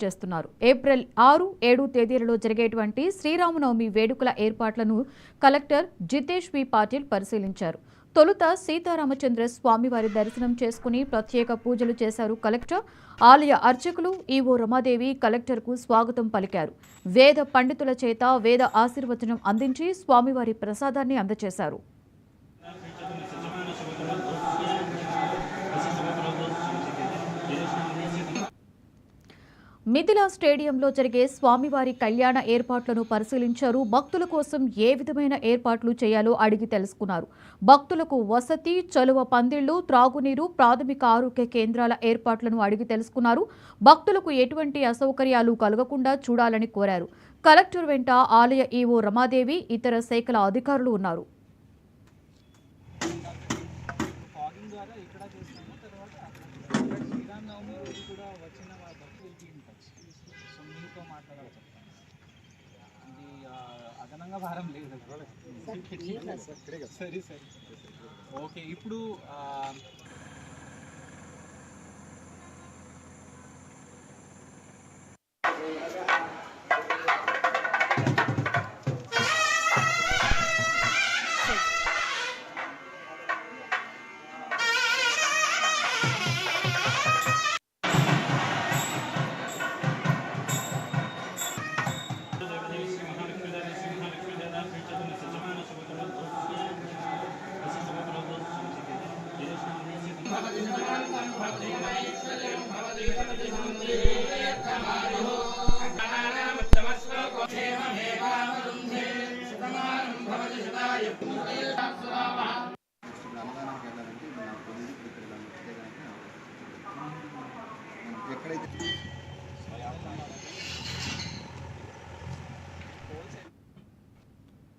చేస్తున్నారు. ఏప్రిల్ 6, 7 తేదీలలో జరిగేటువంటి శ్రీరామనవమి వేడుకల ఏర్పాట్లను కలెక్టర్ జితేష్ వి పాటిల్ పరిశీలించారు. తొలుత సీతారామచంద్ర స్వామివారి దర్శనం చేసుకుని ప్రత్యేక పూజలు చేశారు కలెక్టర్. ఆలయ అర్చకులు ఈవో రమాదేవి కలెక్టర్కు స్వాగతం పలికారు. వేద పండితుల చేత వేద ఆశీర్వచనం అందించి స్వామివారి ప్రసాదాన్ని అందజేశారు. మిథిలా స్టేడియంలో జరిగే స్వామివారి కళ్యాణ ఏర్పాట్లను పరిశీలించారు. భక్తుల కోసం ఏ విధమైన ఏర్పాట్లు చేయాలో అడిగి తెలుసుకున్నారు. భక్తులకు వసతి, చలువ పందిళ్లు, త్రాగునీరు, ప్రాథమిక ఆరోగ్య కేంద్రాల ఏర్పాట్లను అడిగి తెలుసుకున్నారు. భక్తులకు ఎటువంటి అసౌకర్యాలు కలగకుండా చూడాలని కోరారు. కలెక్టర్ వెంట ఆలయ ఈవో రమాదేవి, ఇతర శాఖల అధికారులు ఉన్నారు. అదనంగా భారం లేదు. సరే సరే ఓకే. ఇప్పుడు